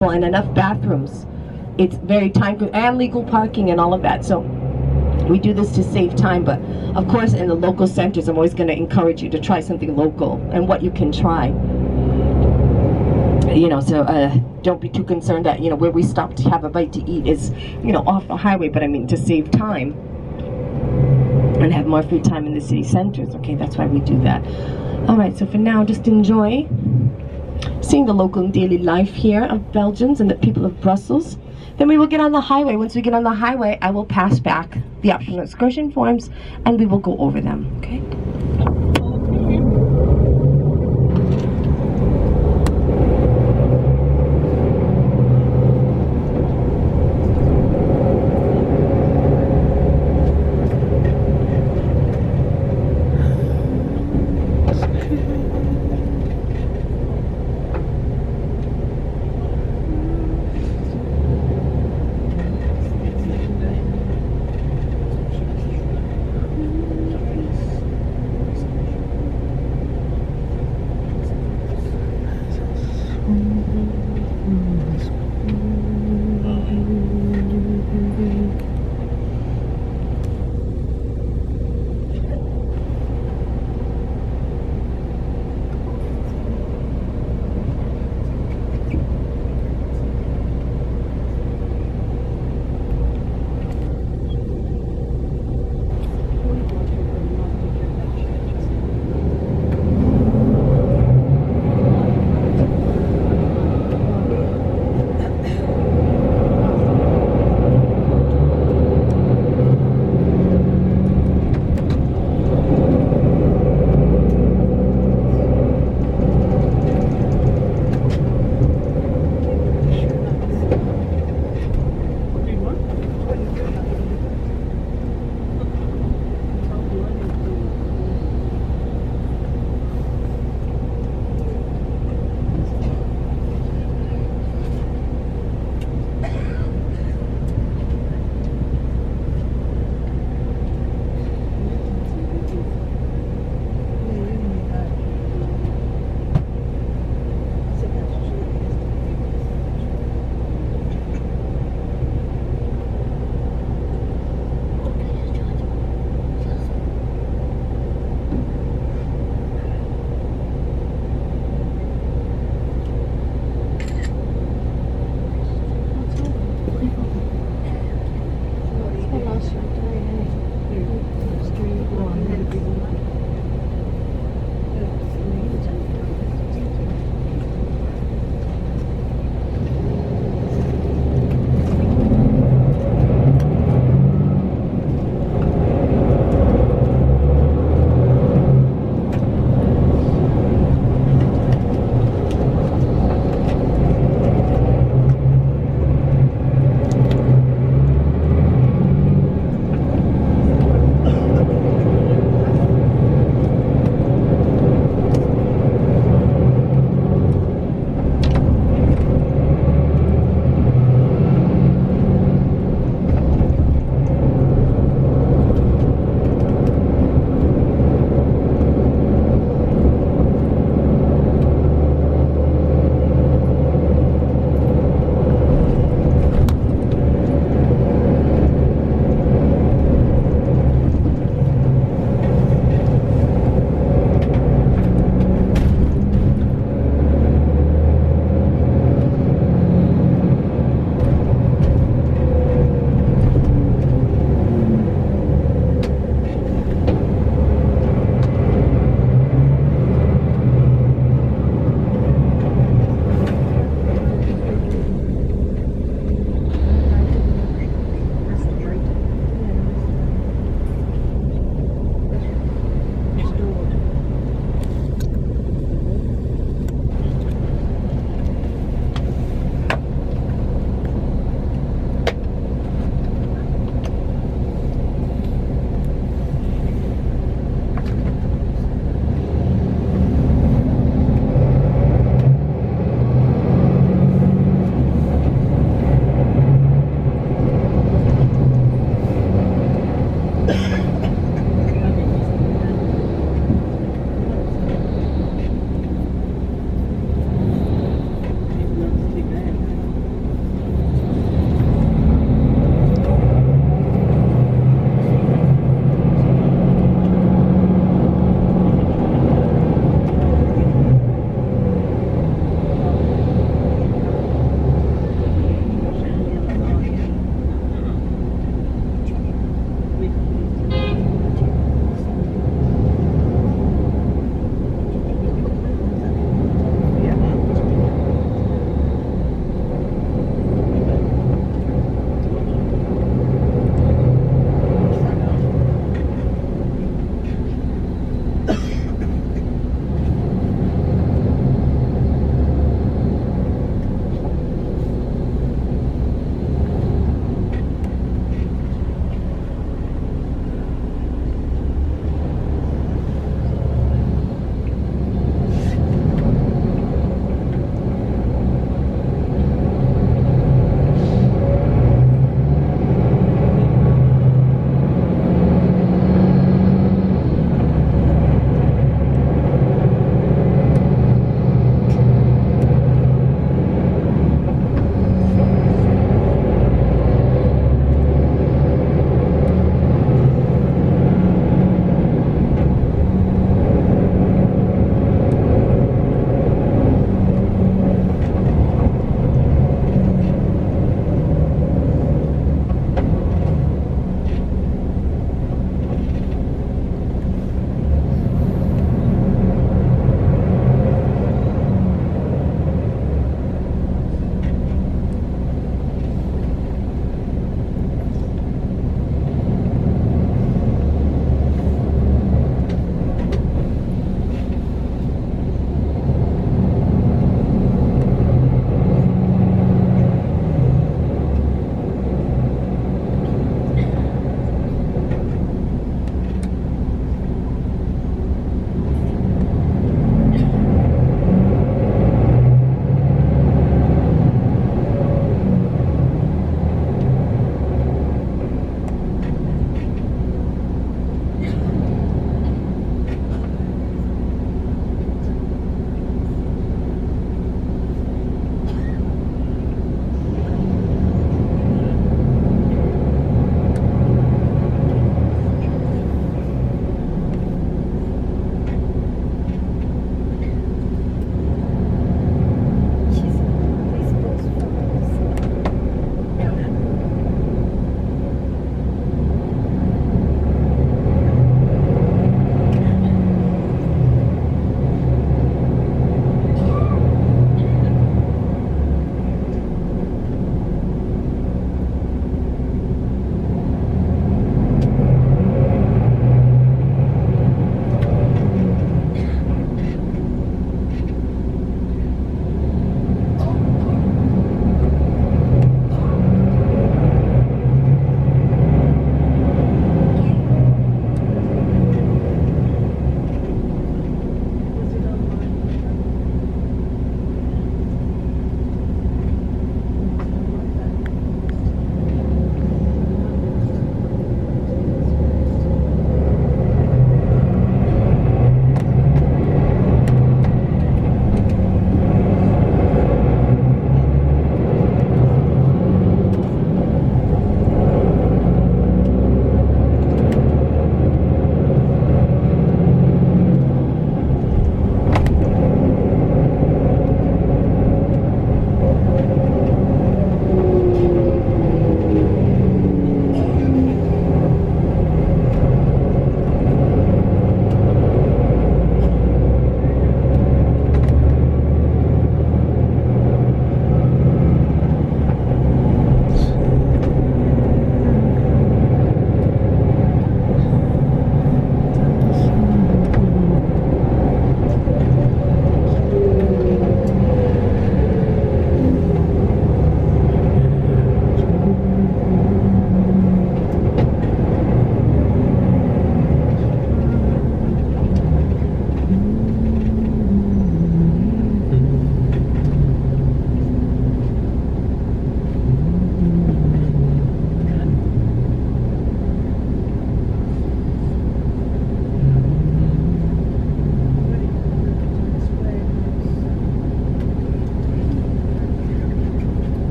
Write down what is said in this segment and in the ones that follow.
and enough bathrooms. It's very time and legal parking and all of that. So we do this to save time, but of course in the local centers I'm always going to encourage you to try something local and what you can try. So don't be too concerned that where we stop to have a bite to eat is off the highway, but I mean to save time and have more free time in the city centers. Okay, that's why we do that. All right, so for now, just enjoy seeing the local and daily life here of Belgians and the people of Brussels. Then we will get on the highway. Once we get on the highway, I will pass back the optional excursion forms and we will go over them, okay?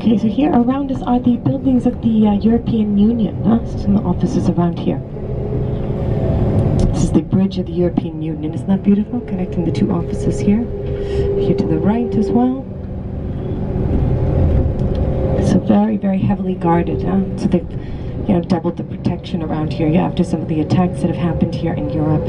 Okay, so here around us are the buildings of the European Union. Some offices around here. This is the bridge of the European Union. Isn't that beautiful? Connecting the two offices here. Here to the right as well. So very, very heavily guarded. So they've, doubled the protection around here. Yeah, after some of the attacks that have happened here in Europe.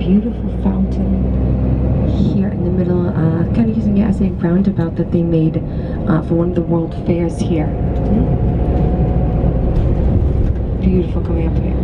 beautiful fountain here in the middle, kind of using it as a roundabout that they made for one of the world fairs here. Beautiful coming up here.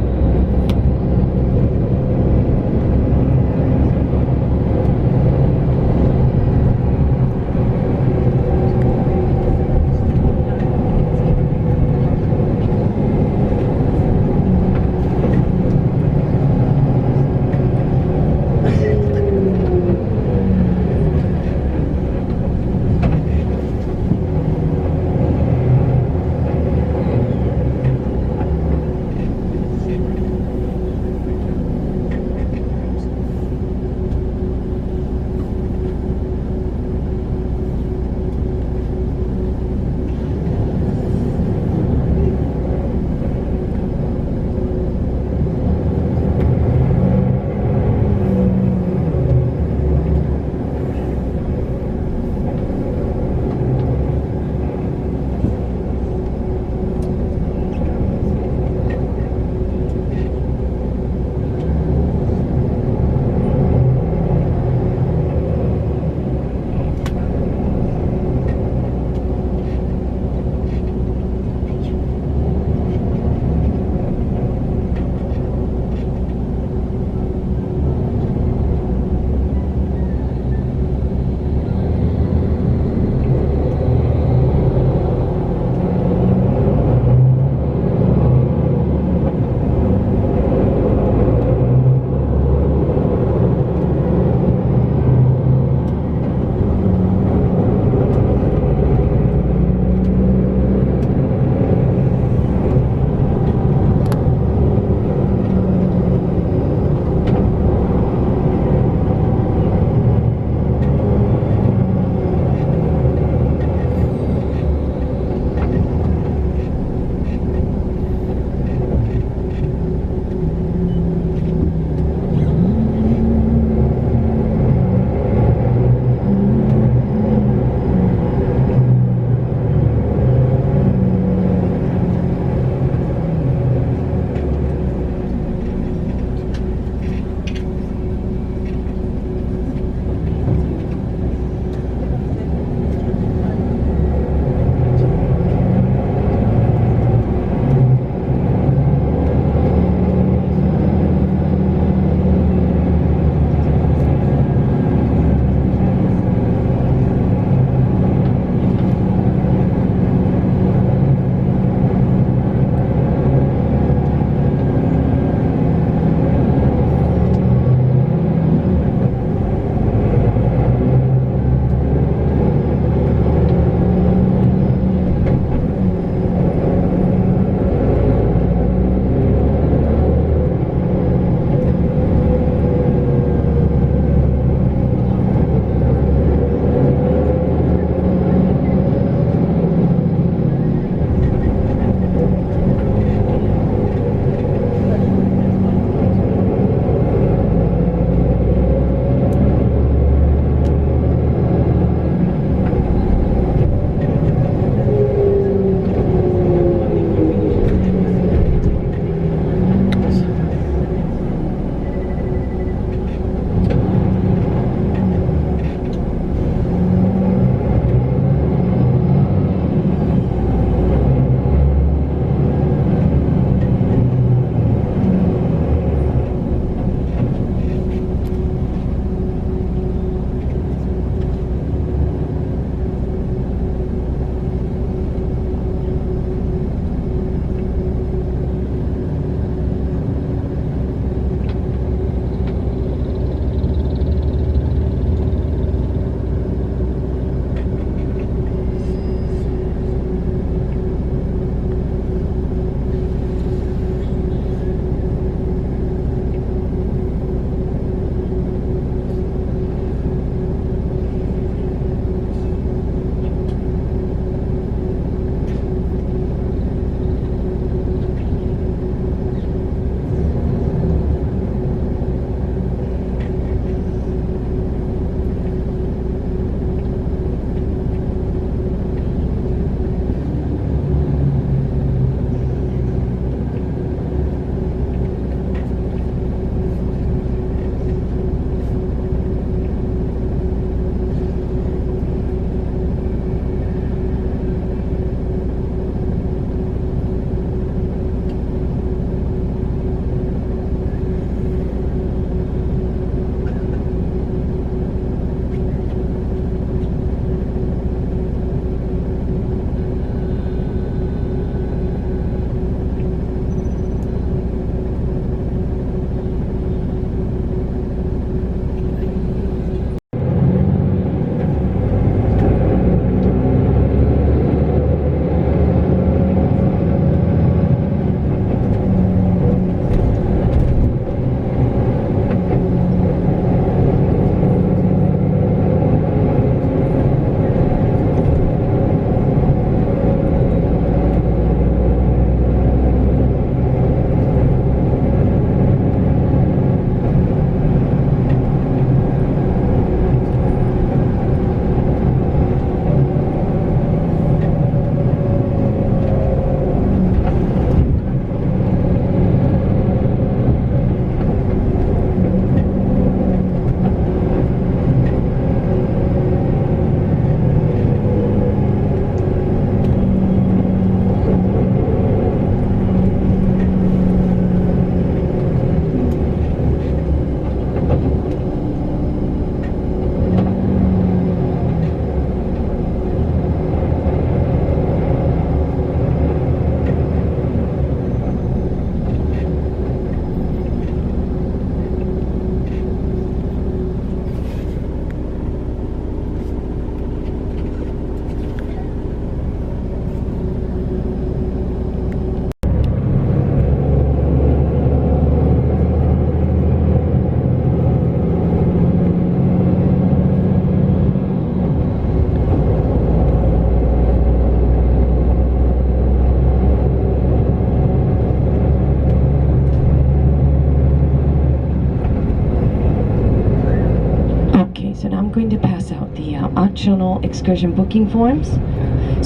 the optional excursion booking forms.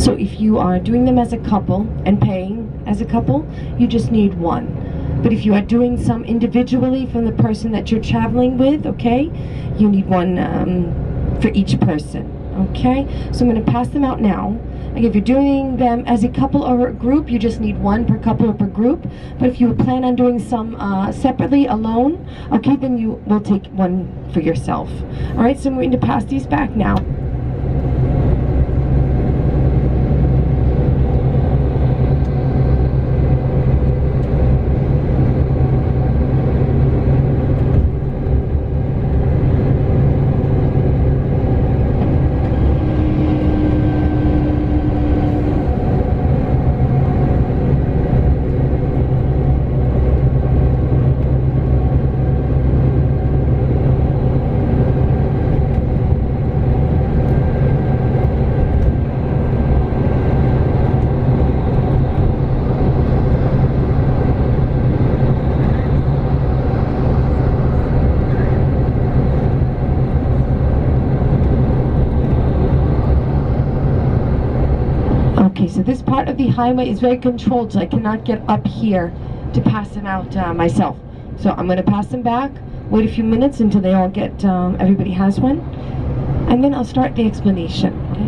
So if you are doing them as a couple and paying as a couple, you just need one. But if you are doing some individually from the person that you're traveling with, okay, you need one for each person, okay? So I'm going to pass them out now. Like if you're doing them as a couple or a group, you just need one per couple or per group. But if you plan on doing some separately, alone, okay, then you will take one for yourself. All right, so I'm going to pass these back now. Okay, so this part of the highway is very controlled, so I cannot get up here to pass them out myself. So I'm going to pass them back, wait a few minutes until they all get, everybody has one, and then I'll start the explanation. Okay?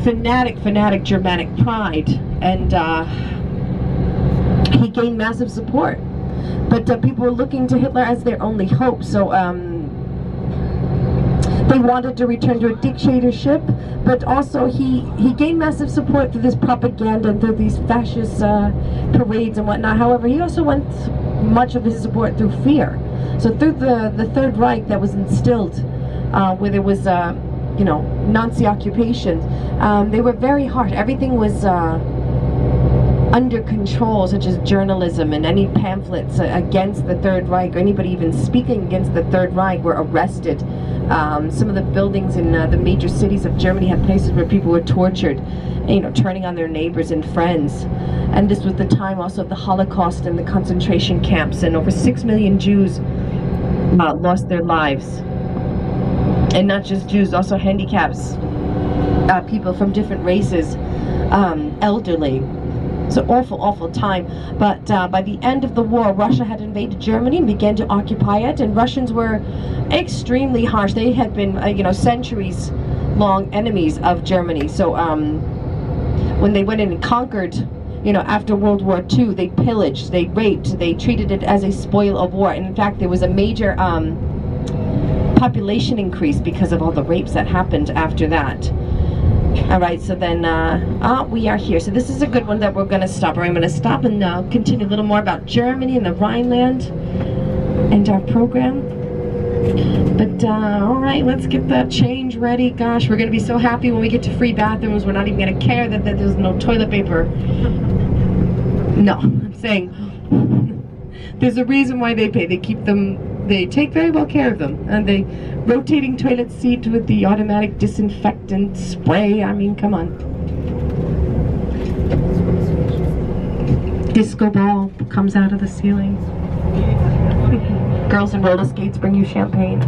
fanatic Germanic pride, and he gained massive support. But people were looking to Hitler as their only hope, so they wanted to return to a dictatorship, but also he gained massive support through this propaganda and through these fascist parades and whatnot. However, he also went much of his support through fear. So through the Third Reich that was instilled, where there was Nazi occupation, they were very harsh. Everything was under control, such as journalism, and any pamphlets against the Third Reich, or anybody even speaking against the Third Reich, were arrested. Some of the buildings in the major cities of Germany had places where people were tortured, turning on their neighbors and friends. And this was the time also of the Holocaust and the concentration camps, and over 6 million Jews lost their lives. And not just Jews, also handicaps, people from different races, elderly. So awful time. But by the end of the war, Russia had invaded Germany and began to occupy it, and Russians were extremely harsh. They had been centuries long enemies of Germany. So when they went in and conquered, after World War II, they pillaged, they raped, they treated it as a spoil of war. And in fact, there was a major population increase because of all the rapes that happened after that. All right, so then we are here. So this is a good one that we're going to stop. I'm going to stop and continue a little more about Germany and the Rhineland and our program. But all right, let's get that change ready. Gosh, we're going to be so happy when we get to free bathrooms. We're not even going to care that there's no toilet paper. No, I'm saying there's a reason why they pay. They keep them. They take very well care of them, and the rotating toilet seat with the automatic disinfectant spray. I mean, come on. Disco ball comes out of the ceiling. Girls in roller skates bring you champagne.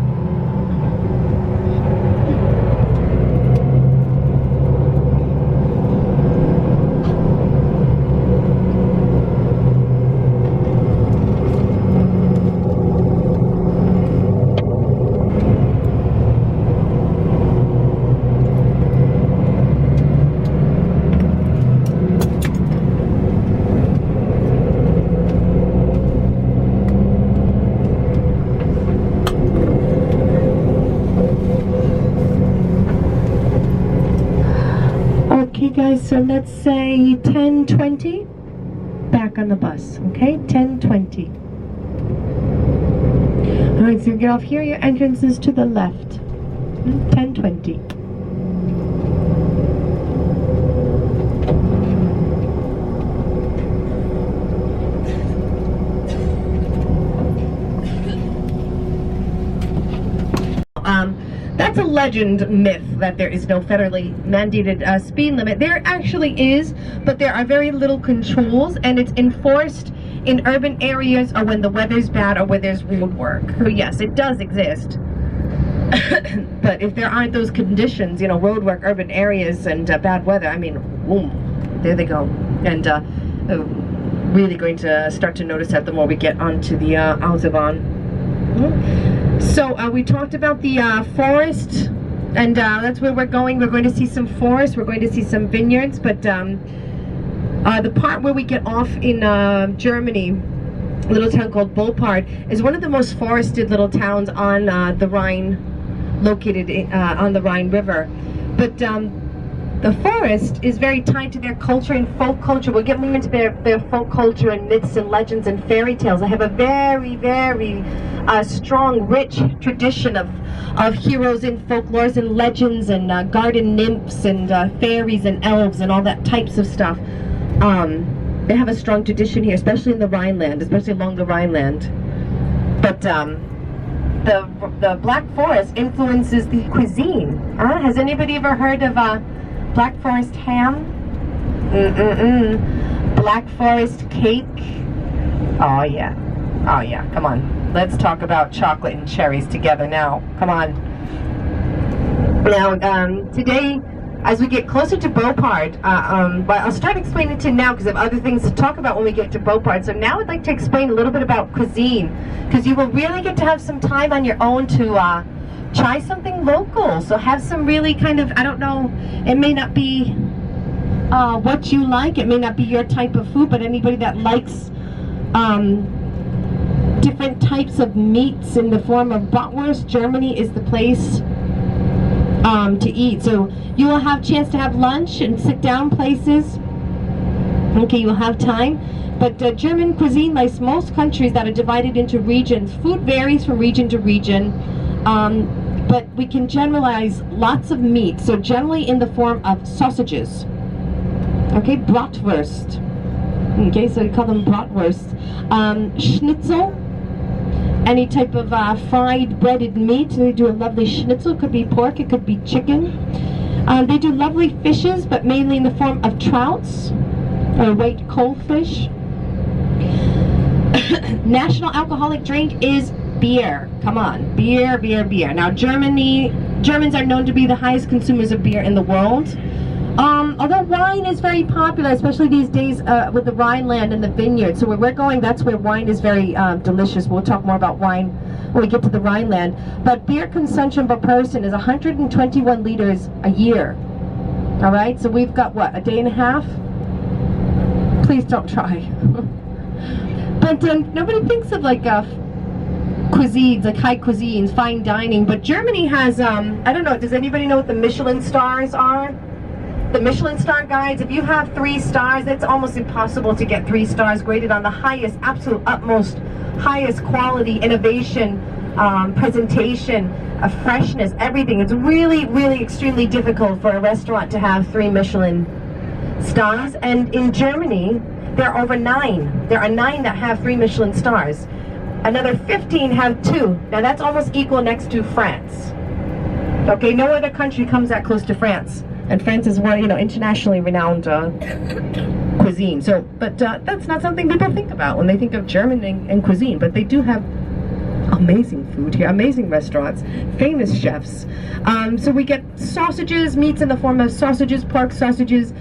Okay guys, so let's say 10:20, back on the bus, okay? 10:20. Alright, so you get off here, your entrance is to the left. 10:20. That's a legend myth that there is no federally mandated speed limit. There actually is, but there are very little controls, and it's enforced in urban areas or when the weather's bad or where there's road work. So yes, it does exist. But if there aren't those conditions, road work, urban areas, and bad weather, I mean, boom, there they go. And really going to start to notice that the more we get onto the Autobahn. So we talked about the forest, and that's where we're going. We're going to see some forest, we're going to see some vineyards, but the part where we get off in Germany, a little town called Boppard, is one of the most forested little towns on the Rhine, located on the Rhine River. But the forest is very tied to their culture and folk culture. We'll get more into their folk culture and myths and legends and fairy tales. They have a very, very strong, rich tradition of heroes and folklores and legends and garden nymphs and fairies and elves and all that types of stuff. They have a strong tradition here, especially in the Rhineland, especially along the Rhineland. But the Black Forest influences the cuisine. Has anybody ever heard of Black Forest ham? Black Forest cake? Oh yeah. Oh yeah, come on. Let's talk about chocolate and cherries together now. Come on. Now, today, as we get closer to Boppard, but I'll start explaining to now because I have other things to talk about when we get to Boppard. So now I'd like to explain a little bit about cuisine, because you will really get to have some time on your own to try something local. So have some really kind of, I don't know, it may not be what you like, it may not be your type of food, but anybody that likes different types of meats in the form of bratwurst, Germany is the place to eat. So you will have chance to have lunch and sit down places. Okay, you will have time. But German cuisine, like most countries that are divided into regions, food varies from region to region. But we can generalize lots of meat. So generally in the form of sausages. Okay, bratwurst. Okay, so we call them bratwurst. Schnitzel. Any type of fried breaded meat. They do a lovely schnitzel. It could be pork, it could be chicken. They do lovely fishes, but mainly in the form of trouts or white coalfish. National alcoholic drink is beer. Come on, beer, beer, beer. Now Germans are known to be the highest consumers of beer in the world. Although wine is very popular, especially these days with the Rhineland and the vineyards. So where we're going, that's where wine is very delicious. We'll talk more about wine when we get to the Rhineland. But beer consumption per person is 121 liters a year. All right, so we've got, what, a day and a half? Please don't try. But nobody thinks of like cuisines, like high cuisines, fine dining. But Germany has, I don't know, does anybody know what the Michelin stars are? The Michelin star guides, if you have 3 stars, it's almost impossible to get 3 stars graded on the highest, absolute utmost, highest quality, innovation, presentation, freshness, everything. It's really, really extremely difficult for a restaurant to have 3 Michelin stars. And in Germany, there are over 9. There are 9 that have 3 Michelin stars. Another 15 have 2. Now that's almost equal next to France. Okay, no other country comes that close to France. And France is one, internationally renowned cuisine. So, but that's not something people think about when they think of German and cuisine. But they do have amazing food here, amazing restaurants, famous chefs. So we get sausages, meats in the form of sausages, pork sausages,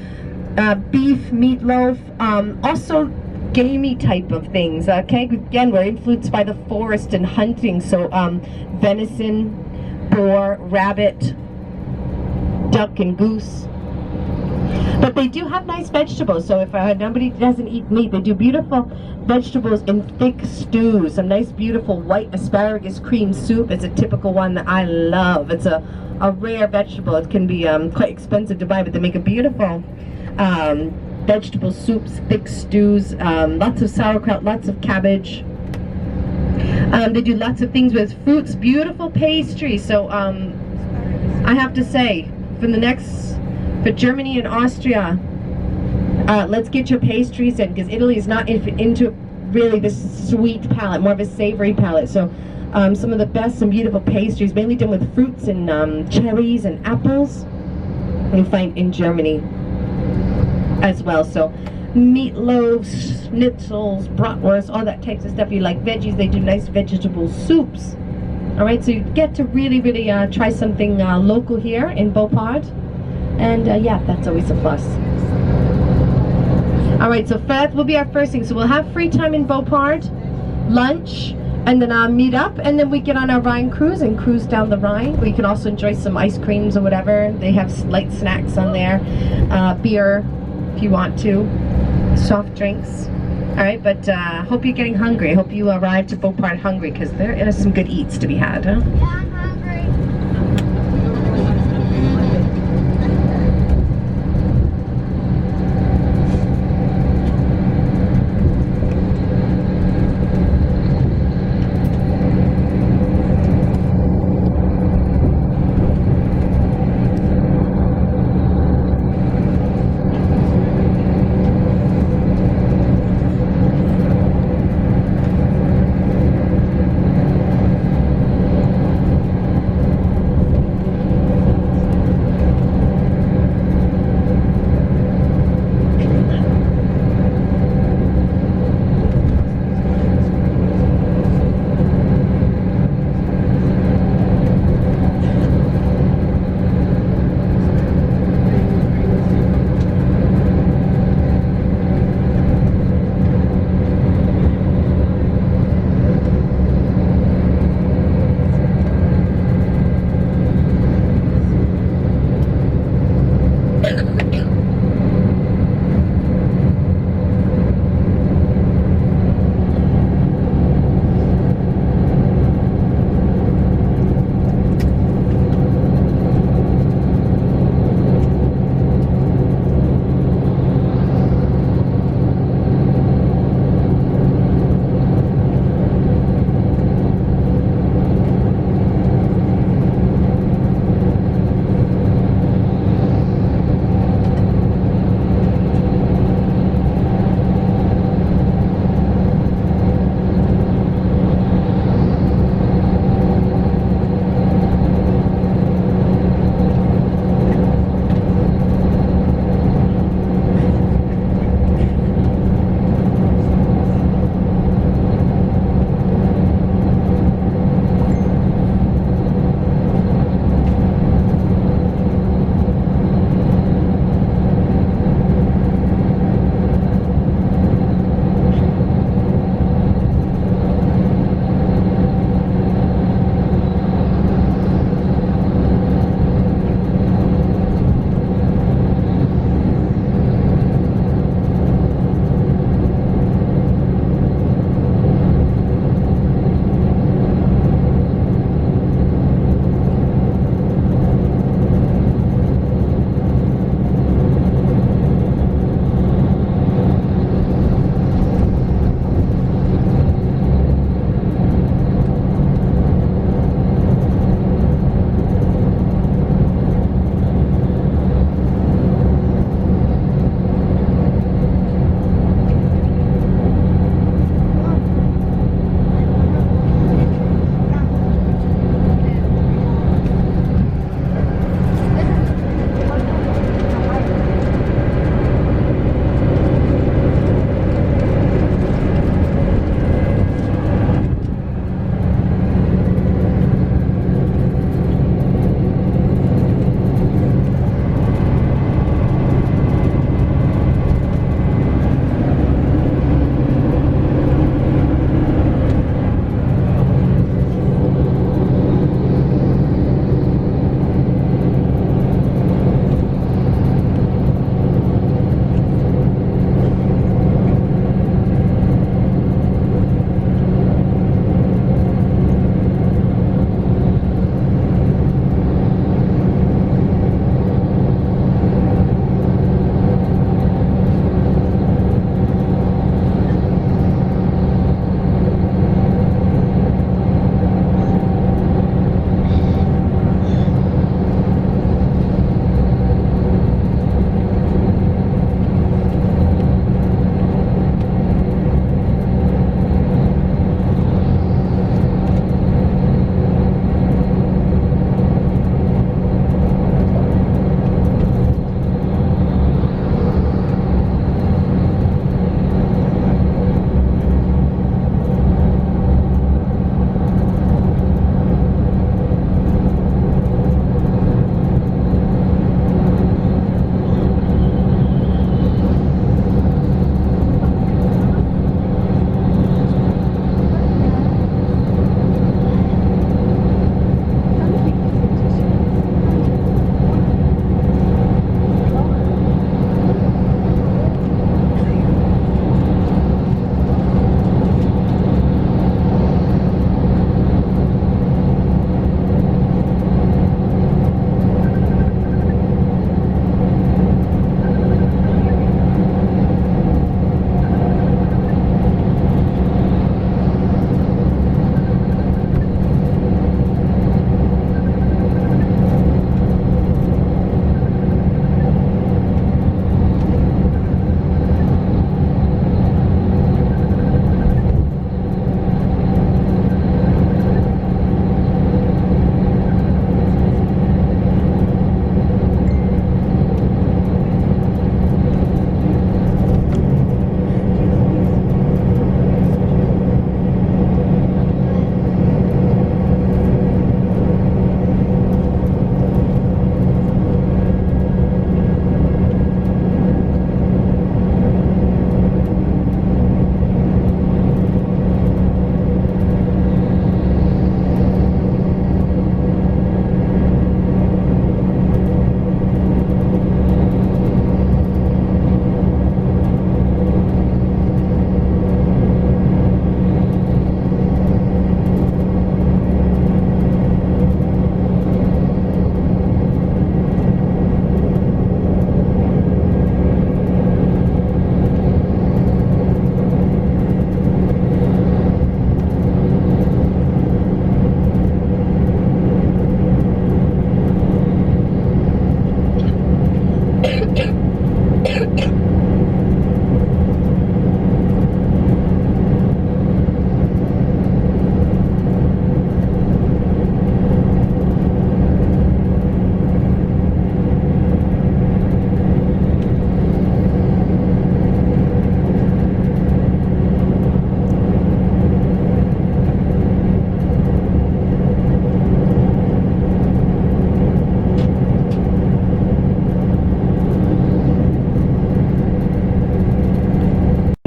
beef, meatloaf, also gamey type of things. Okay, again, we're influenced by the forest and hunting. So venison, boar, rabbit, duck and goose. But they do have nice vegetables. So if nobody doesn't eat meat, they do beautiful vegetables in thick stews. Some nice beautiful white asparagus cream soup is a typical one that I love. It's a rare vegetable. It can be quite expensive to buy, but they make a beautiful vegetable soups, thick stews, lots of sauerkraut, lots of cabbage. They do lots of things with fruits, beautiful pastry. So I have to say, for Germany and Austria, let's get your pastries in, because Italy is not into really this sweet palate, more of a savory palate. So some of the best and beautiful pastries, mainly done with fruits and cherries and apples, you find in Germany as well. So meatloaves, schnitzels, bratwurst, all that types of stuff. You like veggies, they do nice vegetable soups. All right, so you get to really, really try something local here in Beauport. And yeah, that's always a plus. All right, so that will be our first thing. So we'll have free time in Beauport, lunch, and then meet up, and then we get on our Rhine cruise and cruise down the Rhine. We can also enjoy some ice creams or whatever. They have light snacks on there, beer if you want to, soft drinks. All right, but hope you're getting hungry. I hope you arrive to Beauport hungry, because there is some good eats to be had, huh? Yeah, I'm hungry.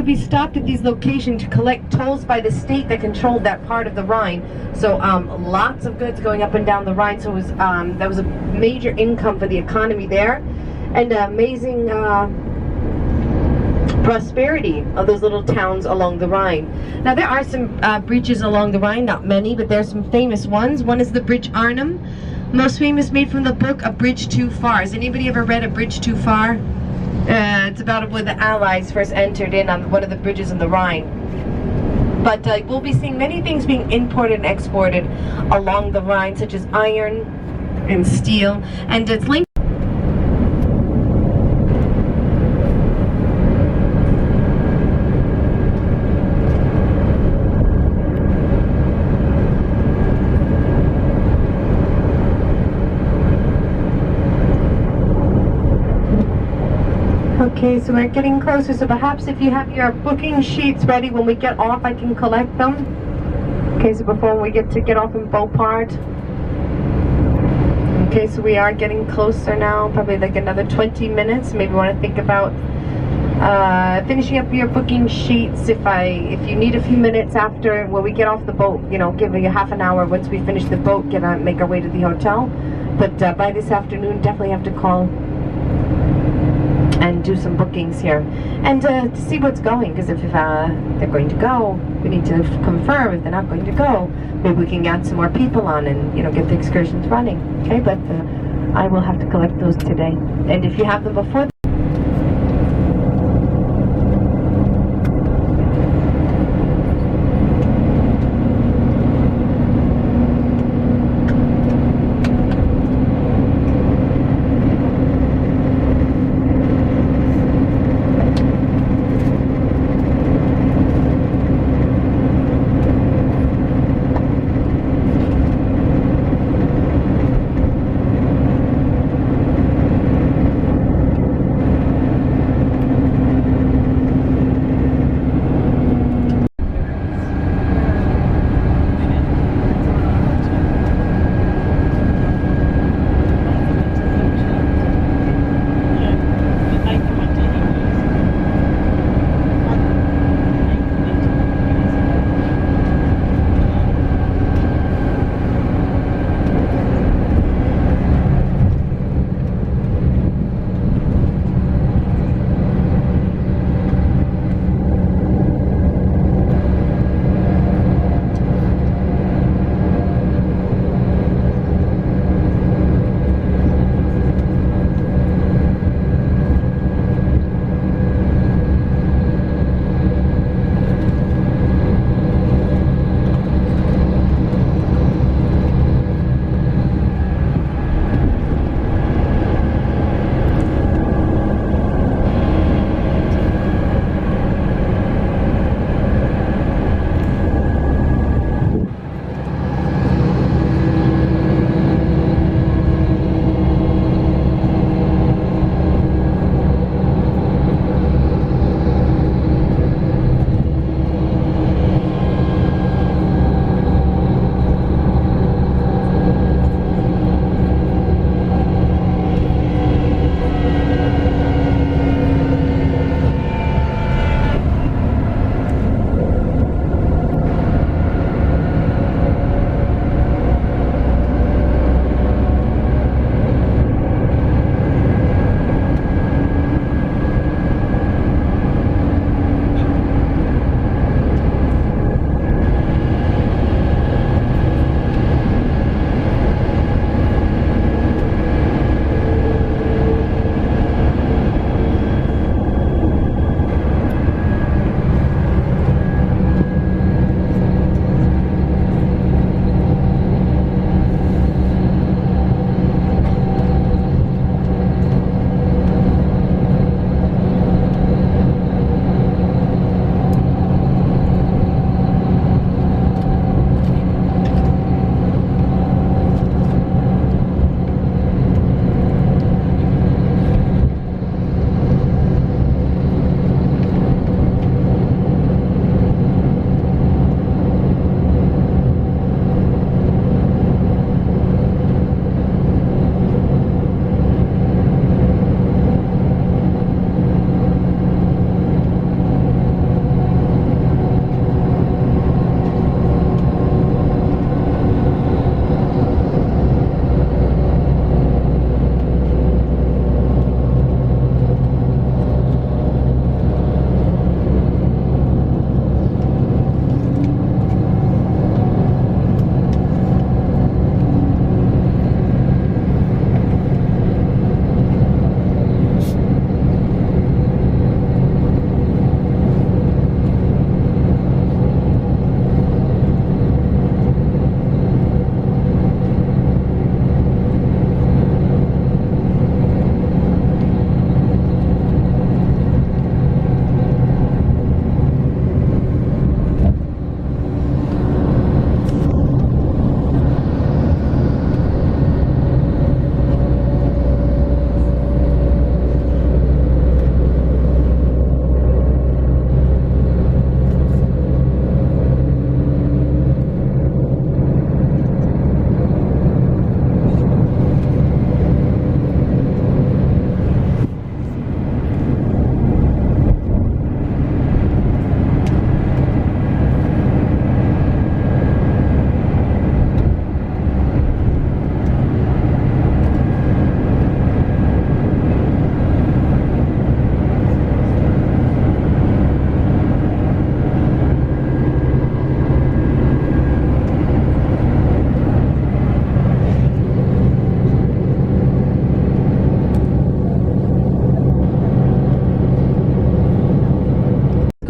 We stopped at these locations to collect tolls by the state that controlled that part of the Rhine. So lots of goods going up and down the Rhine. So it was that was a major income for the economy there, and amazing prosperity of those little towns along the Rhine. Now there are some bridges along the Rhine, not many, but there's some famous ones. One is the Bridge Arnhem, most famous, made from the book A Bridge Too Far. Has anybody ever read A Bridge Too Far? It's about when the Allies first entered in on one of the bridges in the Rhine. But we'll be seeing many things being imported and exported along the Rhine, such as iron and steel, and it's linked. Okay, so we're getting closer, so perhaps if you have your booking sheets ready, when we get off I can collect them. Okay, so before we get off in Beauport. Okay, so we are getting closer now, probably like another 20 minutes. Maybe want to think about finishing up your booking sheets. If you need a few minutes after when we get off the boat, you know, give you half an hour once we finish the boat, make our way to the hotel. But by this afternoon, definitely have to call and do some bookings here, and to see what's going, because if they're going to go, we need to confirm. If they're not going to go, maybe we can get some more people on and, you know, get the excursions running. Okay, but I will have to collect those today, and if you have them before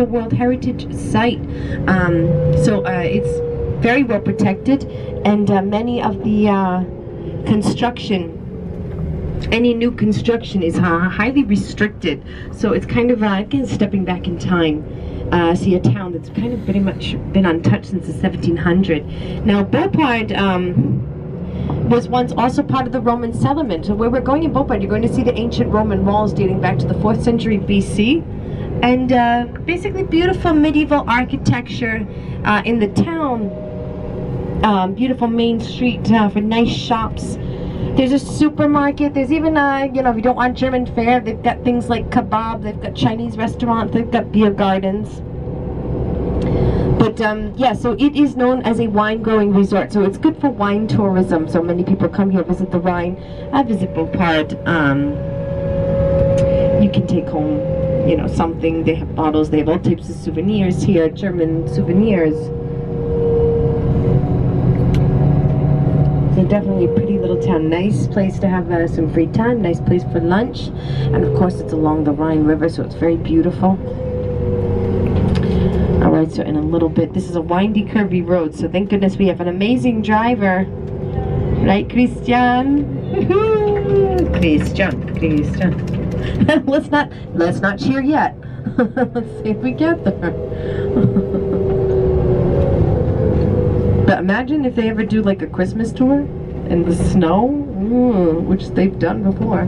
World Heritage Site. So it's very well protected, and many of the any new construction is highly restricted. So it's kind of, again, stepping back in time. See a town that's kind of pretty much been untouched since the 1700s. Now, Beauport was once also part of the Roman settlement. So where we're going in Beauport, you're going to see the ancient Roman walls dating back to the 4th century BC. And basically beautiful medieval architecture in the town. Beautiful main street for nice shops. There's a supermarket. There's even, you know, if you don't want German fare, they've got things like kebab. They've got Chinese restaurants. They've got beer gardens. But yeah, so it is known as a wine-growing resort. So it's good for wine tourism. So many people come here, visit the Rhine, visit Beauport. You can take home, you know, something. They have bottles. They have all types of souvenirs here, German souvenirs. So definitely a pretty little town. Nice place to have some free time. Nice place for lunch. And of course it's along the Rhine River, so it's very beautiful. Alright, so in a little bit, this is a windy, curvy road, so thank goodness we have an amazing driver. Right, Christian? Christian. let's not cheer yet. Let's see if we get there. But imagine if they ever do like a Christmas tour in the snow, which they've done before.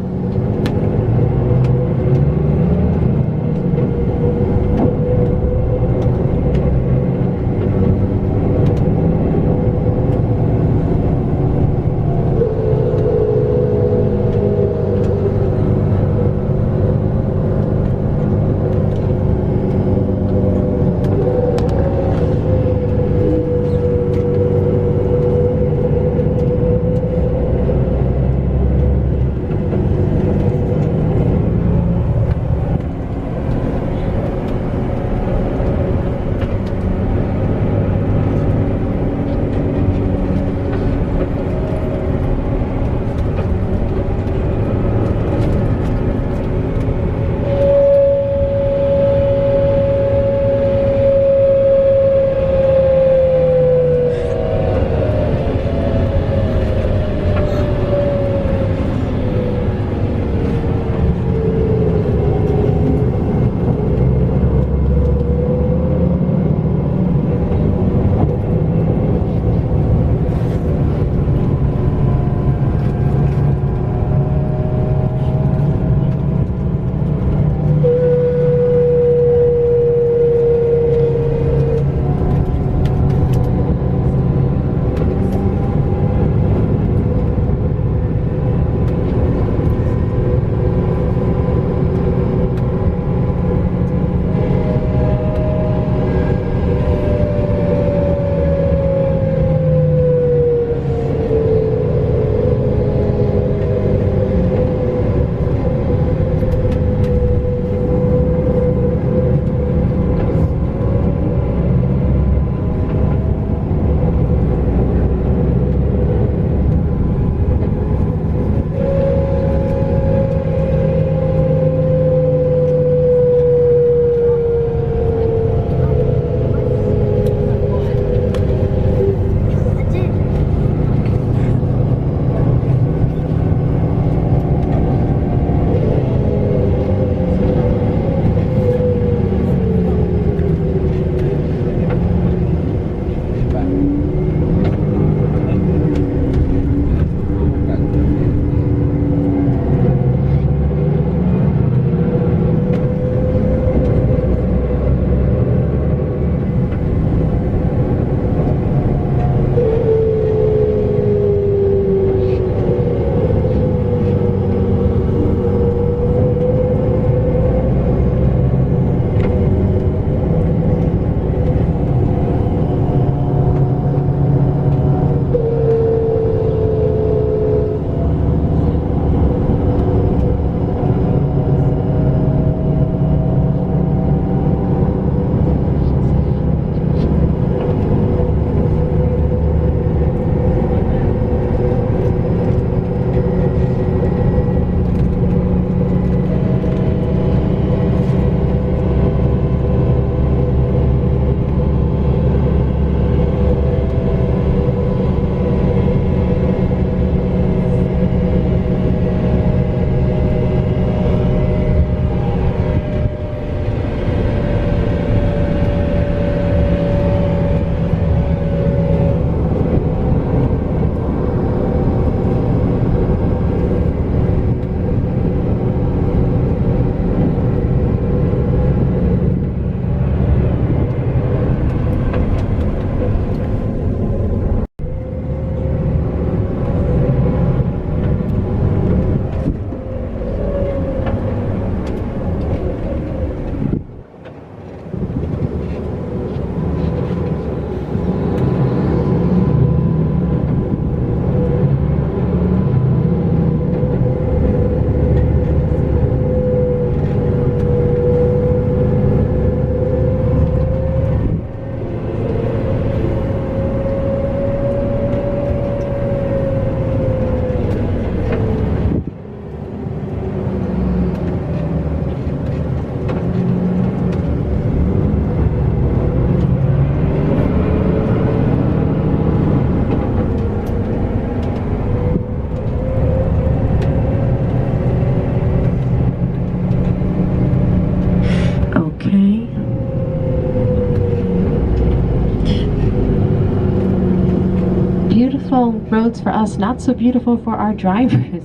roads for us, not so beautiful for our drivers.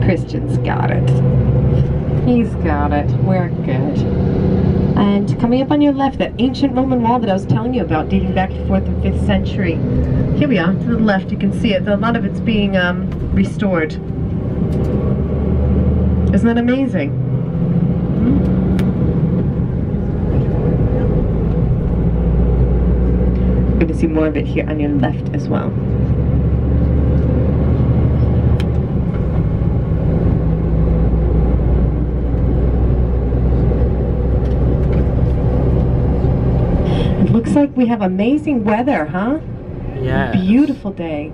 Christian's got it. He's got it. We're good. And coming up on your left, that ancient Roman wall that I was telling you about, dating back to 4th and 5th century. Here we are, to the left, you can see it. A lot of it's being restored. Isn't that amazing? We're going to see more of it here on your left as well. Looks like we have amazing weather, huh? Yeah. Beautiful day.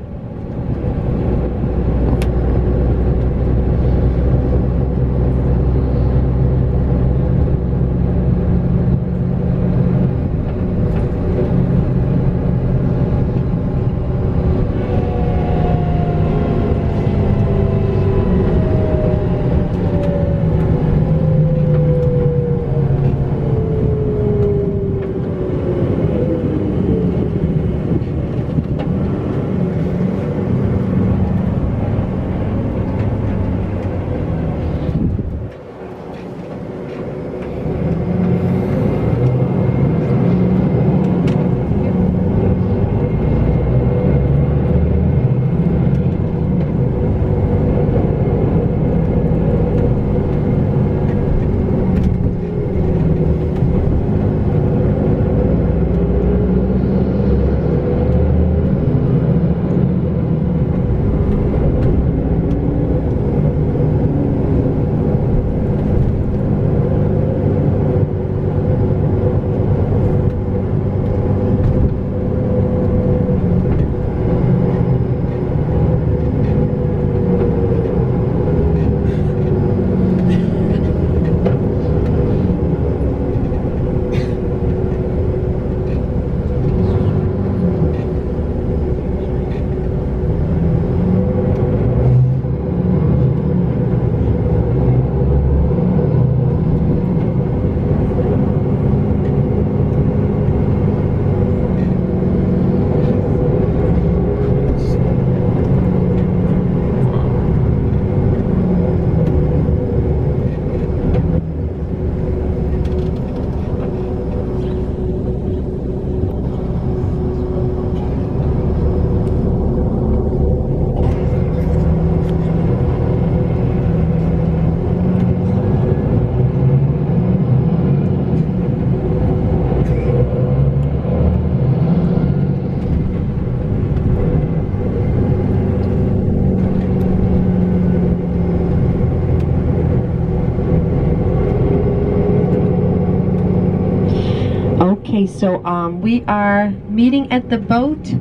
Okay, so we are meeting at the boat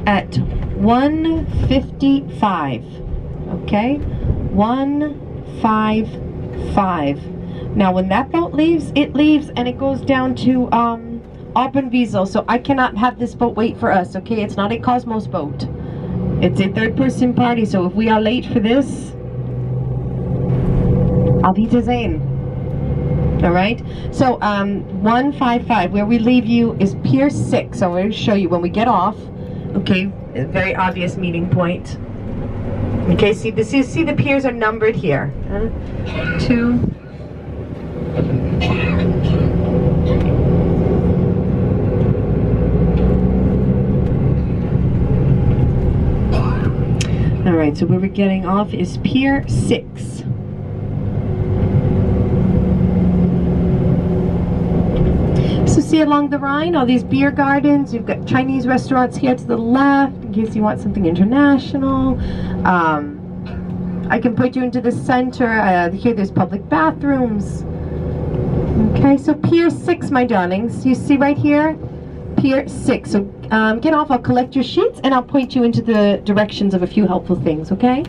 at 1:55. Okay, 1:55. Now, when that boat leaves, it leaves and it goes down to Oppenwiesel. So I cannot have this boat wait for us. Okay, it's not a Cosmos boat. It's a third-person party. So if we are late for this, Auf Wiedersehen. All right, so 1:55, where we leave you is Pier 6. I'm going to show you when we get off. Okay, a very obvious meeting point. Okay, see the piers are numbered here. 2. All right, so where we're getting off is Pier 6. So see along the Rhine, all these beer gardens. You've got Chinese restaurants here to the left, in case you want something international. I can put you into the center. Here there's public bathrooms. Okay, so Pier 6, my darlings. You see right here? Pier 6. So get off, I'll collect your sheets, and I'll point you into the directions of a few helpful things, okay?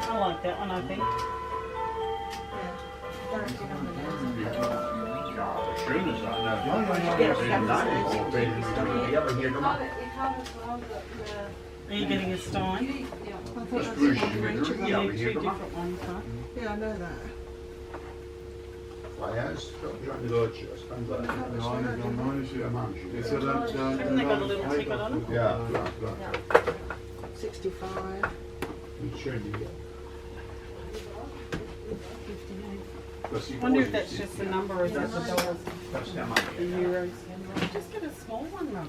I like that one, I think. Are you getting a stein? thought Das that's grüße one ich for each wieder. of them. Ja, They're wir hier two gemacht. different ones, huh? Yeah, I know that. Freier ist, glaube ich, eine deutsche. Das kann sein. Germanische. Haven't they got a little ticket on them? Ja, klar, klar. 65. Wie schön die hier. Das ist die I wonder if große, that's die- just the number or is that the dollars, Das ist der Mann. the euros? Just get a small one, though.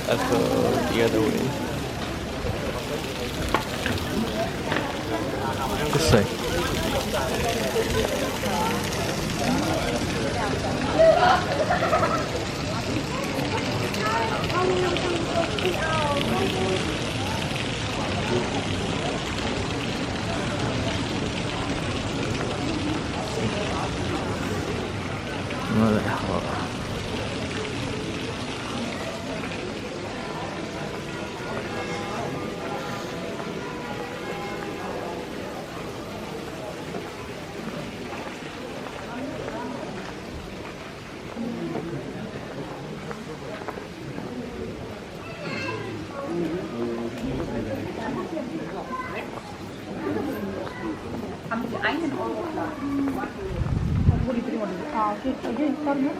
Let's go the other way. This way. مرحبا. Haben Sie einen Euro klar? Wo die drin sind? Ah, okay. Okay, sorry.